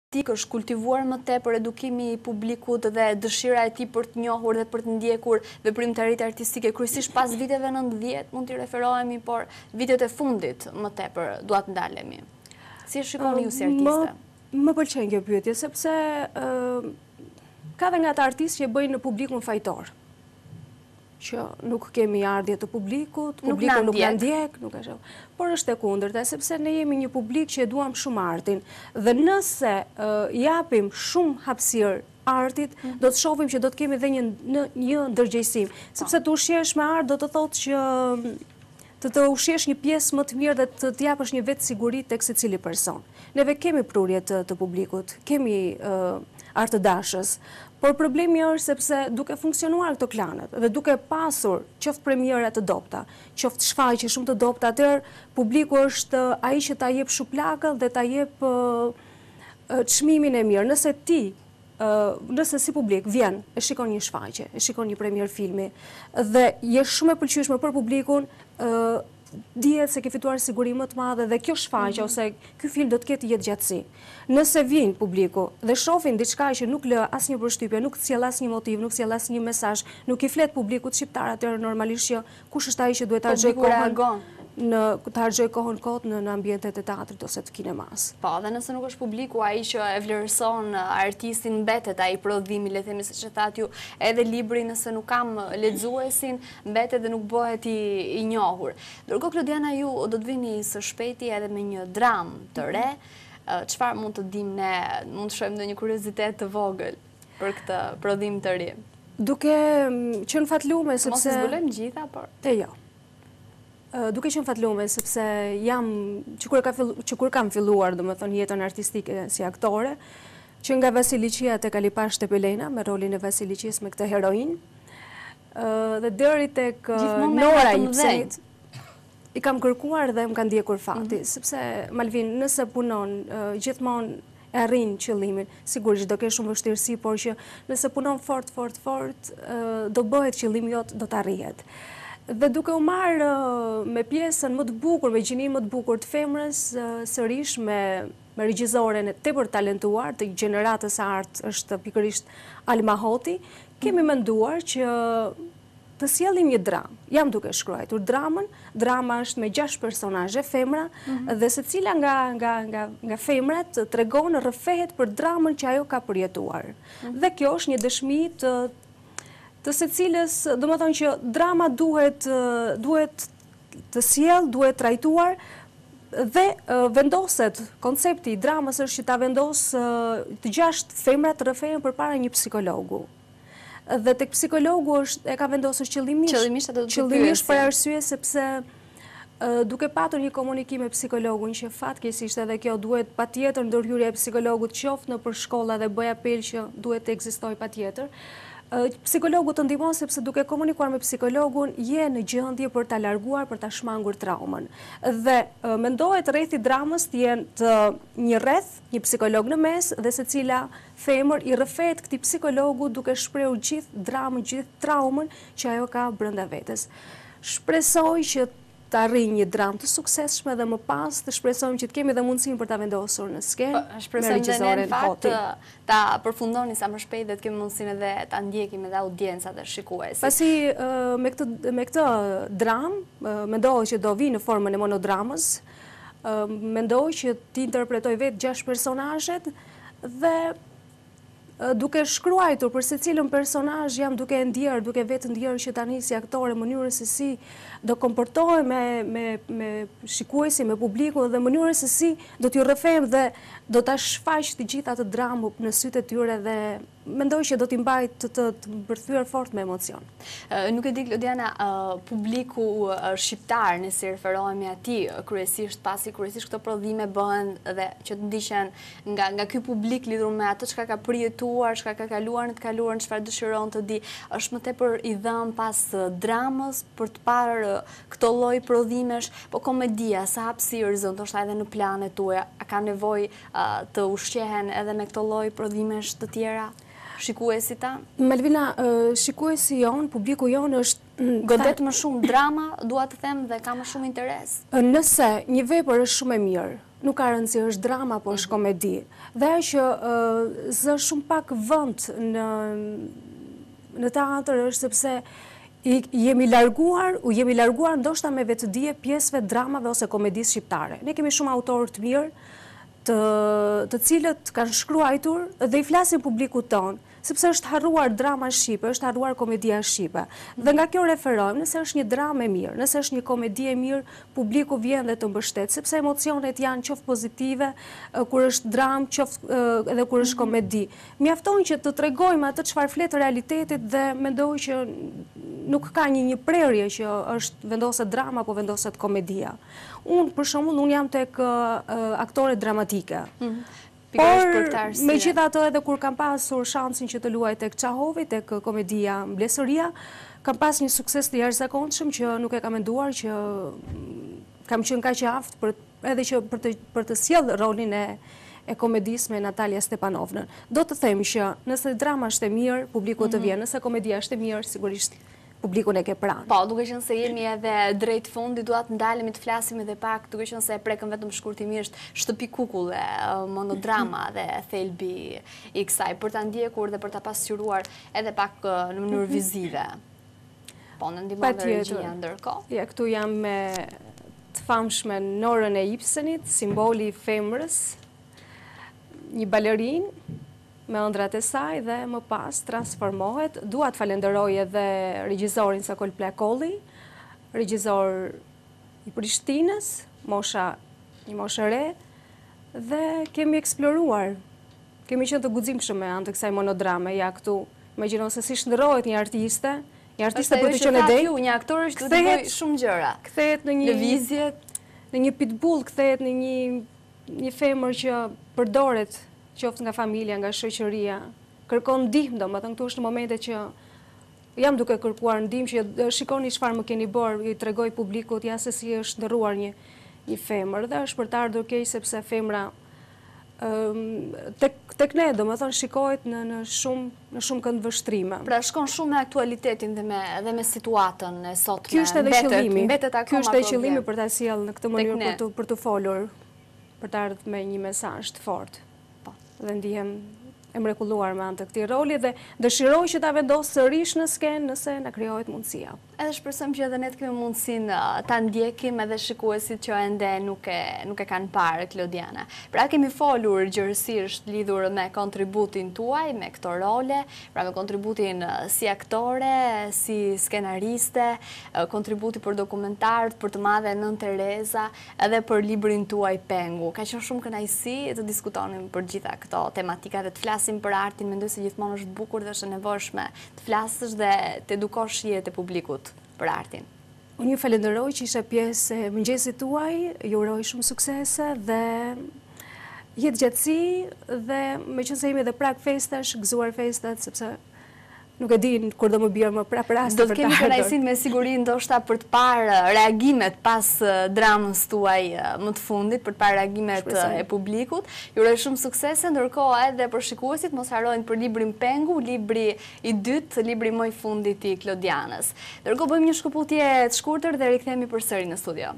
është kultivuar më tepër edukimi i publikut dhe dëshira e tij për të njohur dhe për të ndjekur veprimtaritë artistike, kryesisht pas viteve 90, mund t'i referohemi, por vitet e fundit më tepër duat ndalemi. Si e shikoni ju si artiste? Më pëlqen kjo pyetje, sepse ka dhe nga ata artistë që bëjnë në publikun fajtor. Që nuk kemi ardhje të publiku nuk na ndjek, nuk e shoh. Por është e kundërta, sepse ne jemi një publik që e duam shumë artin. Dhe nëse japim shumë hapësirë artit, do të shohim që do të kemi dhe një ndërgjegjësim. Sepse të ushqesh me art do të thotë që të ushqesh një pjesë më të mirë dhe të japësh një vetë siguri tek secili person. Neve kemi prurje të publikut, kemi artëdashës. Por problemi është sepse duke funksionuar këto klanet dhe duke pasur qoftë premiera të dobta, qoftë shfaqje shumë të dobta, atëherë publiku është ai që ta jep shuplakën dhe ta jep çmimin e mirë. Nëse si publik vjen, e shikon një shfaqje, e shikon një premier filmi dhe je shumë e pëlqyeshme për publikun, dihet se ke fituar siguri më të madhe dhe kjo shfaqje ose ky film do të ketë jetëgjatësi. Nëse vin publiku dhe shohin diçka që nuk lë asnjë përshtypje, nuk sjell asnjë motiv, nuk sjell asnjë mesazh, nuk i flet publikut shqiptar, atëherë normalisht që kush është ai që duhet ta harxoj kohën kot në ambientet e teatrit ose të kinemas. Po, dhe nëse nuk është publiku ai që e vlerëson artistin, mbetet ai prodhimi, le të themi siç e thatë ju, edhe libri nëse nuk kam lexuesin, mbetet dhe nuk bëhet i njohur. Ndërkohë Klodiana, ju do të vini së shpejti edhe me një dramë të re. Çfarë mund të dim ne, mund të shohim ndonjë kuriozitet të vogël për këtë prodhim të ri? Duke qenë fatlume sepse mos i zbulojmë gjitha, por jo. Duke qenë fatlume sepse jam që kur kam filluar, domethënë, jetën artistike si aktore, që nga Vasiliqia tek Alipash Tepelena me rolin e Vasiliqis me këtë heroin, dhe deri tek Nora Ipsenit, i kam kërkuar dhe më kanë ndjekur fati, sepse Malvin, nëse punon gjithmonë e arrin qëllimin, sigurisht do ke shumë vështirësi, por që nëse punon fort, do bëhet qëllimi jot, do të arrihet. Dhe duke u marrë me pjesën më të bukur, me gjininë më të bukur të femrës, sërish me regjizoren e tepër talentuar të gjeneratës art është pikërisht Alma Hoti, kemi menduar që të sjellim një dramë. Jam duke shkruar dramën. Drama është me 6 personazhe femra dhe secila nga femrat tregon, rrëfehet për dramën që ajo ka përjetuar. Dhe kjo është një dëshmi të secilës, domethënë që drama duhet të sjell, duhet trajtuar dhe vendoset, koncepti i dramës është që ta vendos të 6 femrat të rrëfehen përpara një psikologu. Dhe tek psikologu e ka vendosur qëllimisht për arsye sepse duke patur një komunikim me psikologun që fatkeqësisht edhe kjo duhet patjetër ndërhyrja e psikologut qoftë nëpër shkolla dhe bëj apel që duhet të ekzistojë patjetër. Psikologu të ndihmon sepse duke komunikuar me psikologun je në gjendje për ta larguar, për ta shmangur traumën. Dhe mendohet rrethi dramës të jenë një rreth, një psikolog në mes dhe secila femër i rrëfehet këtij psikologu duke shprehur gjithë dramën, gjithë traumën që ajo ka brenda vetes. Shpresoj që të arrijë një dramë të suksesshme dhe më pas të shpresojmë që të kemi dhe mundësinë për ta vendosur në skenë. Shpresojmë dhe ne në fakt ta përfundoni sa më shpejt dhe të kemi mundësinë edhe ta ndjekim edhe audiencët dhe shikuesit. Pasi me këtë dramë mendoj që do vi në formën e monodramës, mendoj që ti interpretoj vetë 6 personazhet dhe duke shkruajtur për secilën personazh jam duke ndjerë, duke vetë ndjerë që tani si aktore mënyrën se si do komportohem me shikuesin, me publikun dhe mënyrën se si do t'ju rrëfem dhe do ta shfaq të gjitha të dramë në sytë e tyre dhe mendoj që do t'i mbaj të mbërthyer fort me emocion. Nuk e di Klodiana, publiku shqiptar, nëse referohemi atij kryesisht, pasi kryesisht këto prodhime bëhen dhe që të ndiqen nga ky publik lidhur me atë çka ka përjetuar, çka ka kaluar në të kaluarën, çfarë dëshiron të di, është më tepër i dhënë pas dramës për të parë këto lloj prodhimesh, po komedia, sa hapësirë ndoshta edhe në planet tuaja, a ka nevojë të ushqehen edhe me këto lloj prodhimesh të tjera? Shikuesi ta? Malvina, shikuesi jon, publiku jon është godet më shumë drama, dua të them, dhe ka më shumë interes. Nëse një vepër është shumë e mirë, nuk ka rëndësi, është drama, po është komedi. Dhe që zë shumë pak vend në teatr është sepse jemi larguar ndoshta me vetëdije pjesëve dramave ose komedisë shqiptare. Ne kemi shumë autorë të mirë, të cilët kanë shkruar dhe i flasin publikut tonë, sepse është harruar drama shqipe, është harruar komedia shqipe. Dhe nga kjo referojmë, nëse është një dramë e mirë, nëse është një komedi e mirë, publiku vjen dhe të mbështet, sepse emocionet janë qoftë pozitive, kur është dramë, qoftë edhe kur është komedi. Mjafton që të tregojmë atë çfarë flet realitetit dhe mendoj që nuk ka një prerje që është vendoset drama apo vendoset komedia. Për shembull, unë jam tek aktore dramatike. Por, me gjitha të edhe kur kam pasur shansin që të luaj tek Çahovi, tek komedia Mbledësoria, kam pas një sukses të jashtëzakonshëm që nuk e kam menduar që kam qenë kaq i aftë edhe që për të sjellë rolin e komedisë me Natalia Stepanovnën. Do të them që nëse drama është e mirë, publiku të vjen, nëse komedia është e mirë, sigurisht publikun e ke pranë. Po, duke qenë se jemi edhe drejt fundi, dua të ndalemi të flasim edhe pak, duke qenë se e prekëm vetëm shkurtimisht Shtëpi kukulle, monodrama dhe thelbi i kësaj, për ta ndjekur dhe për ta pasqyruar edhe pak në mënyrë vizive. Po, në ndihmon dhe regjia ndërkohë. Ja, këtu jam me të famshme Norën e Ibsenit, simboli i femrës, një balerin me ëndrat e saj dhe më pas transformohet. Dua të falenderoj edhe regjizorin Sakol Plakolli, regjizor i Prishtinës, një moshë e re, dhe kemi eksploruar. Kemi qenë të guximshëm me anë të kësaj monodrame. Ja këtu, imagjino se si shndërrohet një artiste për të qenë dej, një aktor që do të bëjë shumë gjëra. Kthehet në një lëvizje, në një pitbull, kthehet në një femër që përdoret qoftë nga familja, nga shoqëria, kërkon ndihmë, domethënë këtu është në momente që jam duke kërkuar ndihmë, që shikoni çfarë më keni bërë, i tregoj publikut ja se si është ndërruar një femër, dhe është për të ardhur keq sepse femra tek ne, domethënë shikohet në shumë këndvështrime. Pra shkon shumë me aktualitetin dhe me situatën e sotme. Ky është edhe qëllimi. Ky është edhe qëllimi për ta sjellë në këtë mënyrë për të folur, për të ardhur me një mesazh të fortë. Dhe ndihem e mrekulluar me anë të këtij roli dhe dëshiroj që ta vendos sërish në skenë nëse na krijohet mundësia. Edhe shpresojmë që edhe ne të kemi mundësinë ta ndjekim edhe shikuesit që ende nuk e kanë parë Klodiana. Pra kemi folur gjërësisht lidhur me kontributin tuaj, me këto role, pra me kontributin si aktore, si skenariste, kontributi për dokumentarët, për të madhe Nën Tereza, edhe për librin tuaj Pengu. Ka qenë shumë kënaqësi të diskutonim për gjitha këto tematika dhe të flasim për artin. Mendoj se gjithmonë është bukur dhe është e nevojshme të flasësh dhe të edukosh shijet e publikut për artin. Unë ju falenderoj që isha pjesë e mëngjesit tuaj, ju uroj shumë suksese dhe jetë gjatësi, dhe meqense jemi edhe prak festash, gëzuar festat, sepse nuk e di kur do më bjerë më prapë rasti për të ardhur. Do të kemi kënaqësinë me siguri ndoshta për të parë reagimet pas dramës tuaj më të fundit, për të parë reagimet e publikut. Ju uroj shumë suksese, ndërkohë edhe për shikuesit mos harrojnë për librin Pengu, libri i dytë, libri më i fundit i Klodianës. Ndërkohë bëjmë një shkëputje të shkurtër dhe rikthehemi përsëri në studio.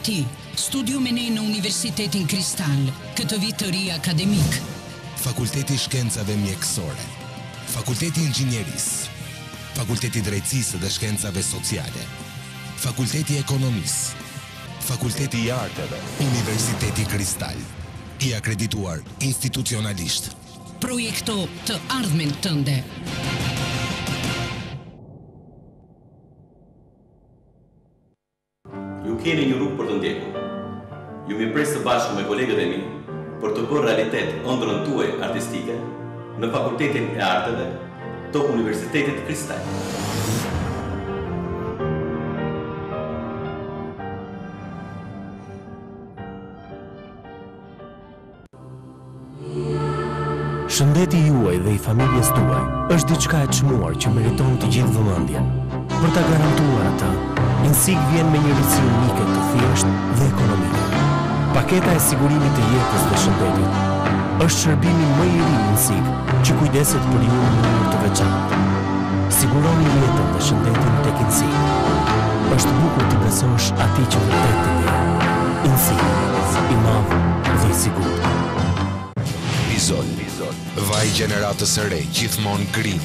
ti, studiu me ne në Universitetin Kristall, këtë vit të ri akademik. Fakulteti Shkencave Mjekësore, Fakulteti Inxhinierisë, Fakulteti Drejtësisë dhe Shkencave Sociale, Fakulteti Ekonomisë, Fakulteti i Arteve, Universiteti Kristall, i akredituar institucionalisht. Projekto të ardhmen tënde. Ju keni një rrugë për të ndjekur. Ju mi pres së bashku me kolegët e mi për të bërë realitet ëndrrën tuaj artistike në Fakultetin e Arteve të Universitetit Kristall. Shëndeti juaj dhe i familjes tuaj është diçka e çmuar që meriton të gjithë vëmendjen. Për ta garantuar atë, INSIG vjen me një rritje unike të thjeshtë dhe ekonomike. Paketa e sigurimit të jetës dhe shëndetit është shërbimi më i ri i INSIG që kujdeset për ju në mënyrë të veçantë. Siguroni jetën dhe shëndetin tek INSIG. Është bukur të besosh atij që vërtet të je. INSIG, i madh dhe i sigurt. Bizol, vaj gjeneratës së re, gjithmonë grin.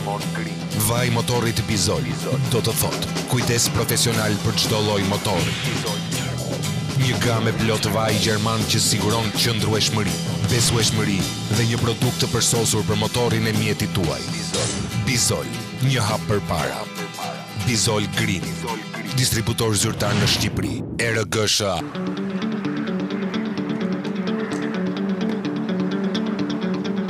Vaj motorit Bizol, do të thotë, kujdes profesional për çdo lloj motori. Një gamë plot vaj gjerman që siguron qëndrueshmëri, besueshmëri dhe një produkt të përsosur për motorin e mjetit tuaj. Bizol, një hap përpara. Bizol Green, distributor zyrtar në Shqipëri, RGSHA.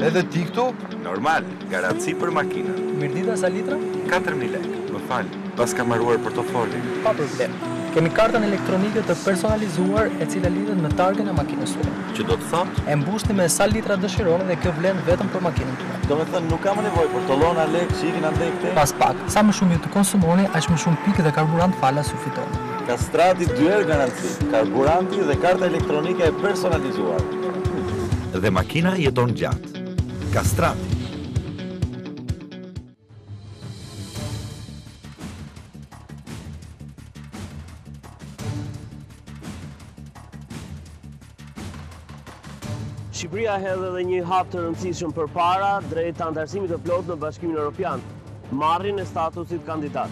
Edhe ti këtu? Normal, garanci për makinën. Mirdita sa litra? 4.000 lekë, më falë, pas ka marruar portofolin. Pa problem. Kemi kartën elektronike të personalizuar e cila lidhet me targën e makinës tuaj. Që do të thotë? E mbushni me sa litra dëshironi dhe kjo vlen vetëm për makinën tuaj. Do me thënë, nuk kam nevojë për tolona, lekë, shikin, andej këte? Pas pak, sa më shumë ju të konsumoni, aq më shumë pikë dhe karburant falas ju fitoni. Kastrati 2 herë garanci, karburanti dhe karta elektronike e personalizuar. Dhe makina jeton gjatë. Kastrati. Shqipëria hedh edhe një hap të rëndësishëm përpara drejt anëtarësimit të plotë në Bashkimin Evropian, marrjen e statusit kandidat.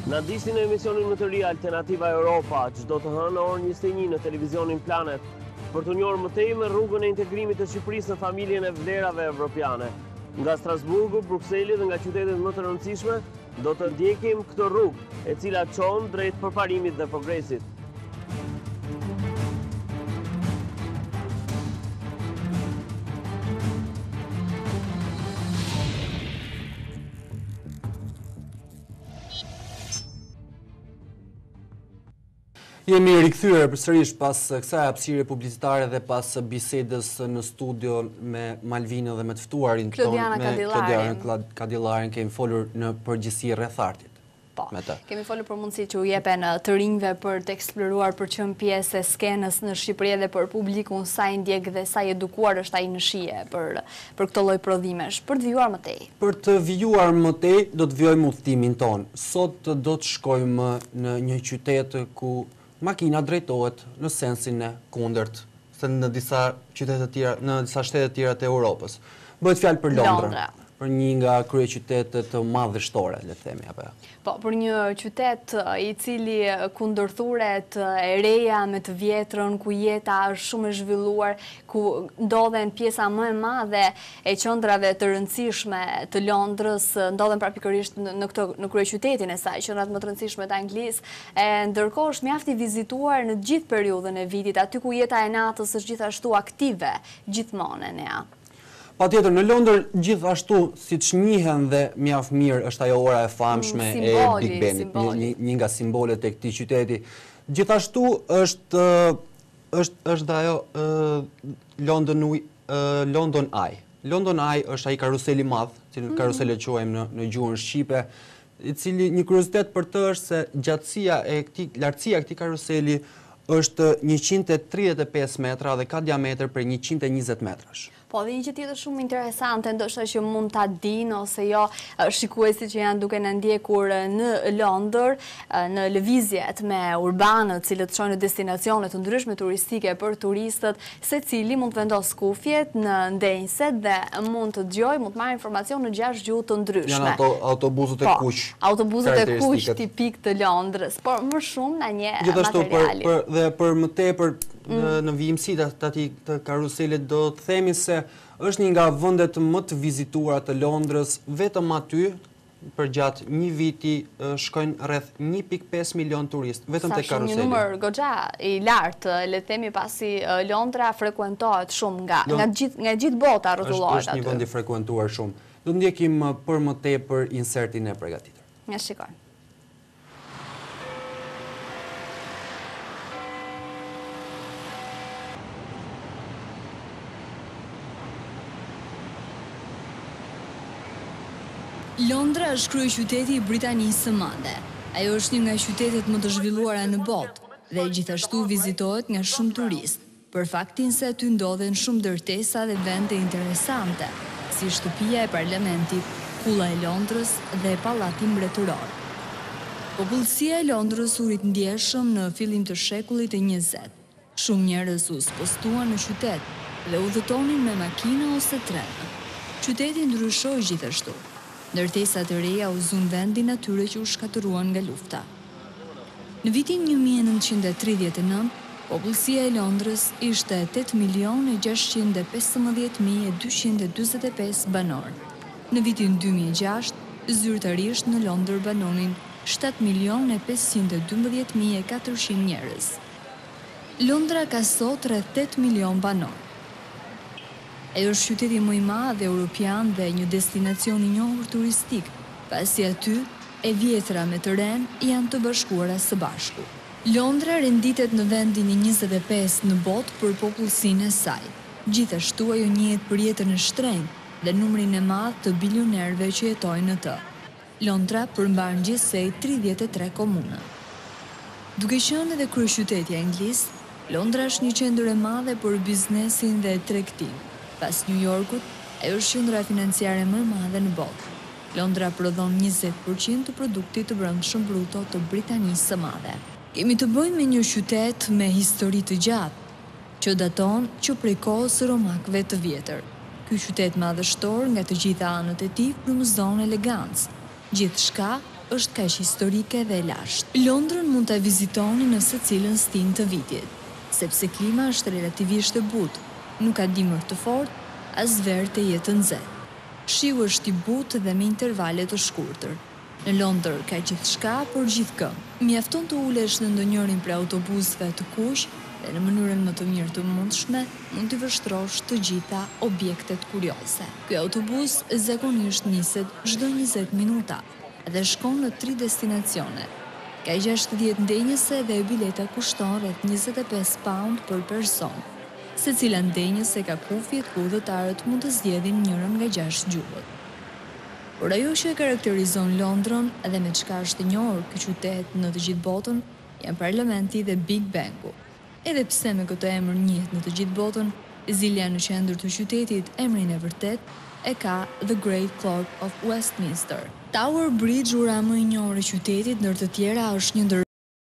Na ndiqni në emisionin më të ri Alternativa Europa, çdo të hënë orë 21 në televizionin Planet, për të njohur më tej me rrugën e integrimit të Shqipërisë në familjen e vlerave evropiane. Nga Strasburgu, Brukseli dhe nga qytetet më të rëndësishme, do të ndjekim këtë rrugë, e cila çon drejt përparimit dhe progresit. Jemi rikthyer përsërish pas kësaj hapësire publicitare dhe pas bisedës në studio me Malvinën dhe me të ftuarin tonë, me Klodiana Kadillarin, kemi folur në përgjithësi rreth artit. Po, kemi folur për mundësi që u jepen të rinjve për të eksploruar, për qenë pjesë e skenës në Shqipëri dhe për publikun sa i ndjek dhe sa i edukuar është ai në shije për këtë lloj prodhimesh, për të vijuar më tej. Për të vijuar më tej, do të vijojmë udhëtimin ton. Sot do të shkojmë në një qytet ku makina drejtohet në sensin e kundërt se në disa qytete të tjera, në disa shtete të tjera të Europës. Bëhet fjalë për Londra, për një nga kryeqytetet madhështore, le të themi apo. Po, për një qytet i cili kundërthuret e reja me të vjetrën, ku jeta është shumë e zhvilluar, ku ndodhen pjesa më e madhe e qendrave të rëndësishme të Londrës, ndodhen pra pikërisht në kryeqytetin e saj, qendrat më të rëndësishme të Anglisë, ndërkohë është mjaft i vizituar në gjithë periudhën e vitit, aty ku jeta e natës është gjithashtu aktive gjithmonë nea. Patjetër, në Londër gjithashtu, siç njihen dhe mjaft mirë, është ajo ora e famshme e Big Benit, një nga simbolet e këtij qyteti. Gjithashtu është ajo London Eye. London Eye është ai karuseli i madh, cilin karusele quajmë në gjuhën shqipe, i cili një kuriozitet për të është se lartësia e këtij karuseli është 135 metra dhe ka diametër për 120 metrash. Po dhe një që tjetër shumë interesante, ndoshta që mund ta dinë ose jo shikuesit që janë duke në ndjekur në Londër, në lëvizjet me urbanët, cilët shojnë në destinacione të ndryshme turistike për turistët, se cili mund të vendos kufjet në ndenjëset dhe mund të dëgjojë, mund të marrë informacion në 6 gjuhë të ndryshme. Janë autobusët e kuq. Autobusët e kuq tipik të Londrës, por më shumë në një materiali. Gjithashtu dhe për më tepër në vijimësi të karuselit do të themi se është një nga vendet më të vizituara të Londrës, vetëm aty për gjatë një viti shkojnë rreth 1.5 milion turist, vetëm te karuseli. Sa një numër goxha i lartë, le të themi pasi Londra frekuentohet shumë nga gjithë bota rrotullohet aty. Është një vend i frekuentuar shumë. Do ndjekim për më tepër insertin e përgatitur. Ja shikojmë. Londra është kryeqyteti i Britanisë së Madhe. Ajo është një nga qytetet më të zhvilluara në botë dhe gjithashtu vizitohet nga shumë turistë, për faktin se aty ndodhen shumë ndërtesa dhe vende interesante, si shtëpia e parlamentit, kulla e Londrës dhe pallati mbretëror. Popullsia e Londrës u rit ndjeshëm në fillim të shekullit të 20. Shumë njerëz u spostuan në qytet dhe udhëtonin me makina ose tren. Qyteti ndryshoi gjithashtu. Ndërtesat e reja u zun vendin atyre që u shkatëruan nga lufta. Në vitin 1939, popullsia e Londrës ishte 8.615.245 banor. Në vitin 2006, zyrtarisht në Londër banonin 7.512.400 njerëz. Londra ka sot rreth 8 milion banor. Ajo është qyteti më i madh europian dhe një destinacion i njohur turistik, pasi aty e vjetra me të ren janë të bashkuara së bashku. Londra renditet në vendin e 25 në botë për popullsinë e saj. Gjithashtu ajo njihet për jetën e shtrenjtë dhe numrin e madh të bilionerëve që jetojnë në të. Londra përmban gjithsej 33 komuna. Duke qenë edhe kryeqyteti anglis, Londra është një qendër e madhe për biznesin dhe tregtin. Pas New Yorkut, ajo është qendra financiare më e madhe në botë. Londra prodhon 20% të produktit të brendshëm bruto të Britanisë së Madhe. Kemi të bëjmë me një qytet me histori të gjatë, që daton që prej kohës së romakëve të vjetër. Ky qytet madhështor nga të gjitha anët e tij frymëzon elegancë. Gjithçka është kaq historike dhe e lashtë. Londrën mund ta vizitoni në secilën stin të vitit, sepse klima është relativisht e butë. Nuk ka dimër të fortë, as verë të jetë nxehtë. Shiu është i butë dhe me intervale të shkurtër. Në Londër ka gjithçka për gjithkë. Mjafton të ulesh në ndonjërin prej autobusëve të kuq dhe në mënyrën më të mirë të mundshme mund të vështrosh të gjitha objektet kurioze. Ky autobus zakonisht niset çdo 20 minuta dhe shkon në 3 destinacione. Ka 60 ndenjëse dhe bileta kushton rreth 25 pound për person. Secila ndenjës e ka kufjet ku udhëtarët mund të zgjedhin njërin nga 6 gjuhët. Por ajo që e karakterizon Londrën dhe me çka është i njohur ky qytet në të gjithë botën janë parlamenti dhe Big Bangu. Edhe pse me këtë emër njihet në të gjithë botën, zilja në qendër të qytetit emrin e vërtet e ka The Great Clock of Westminster. Tower Bridge, ura më i njohur e qytetit, ndër të tjera është një ndër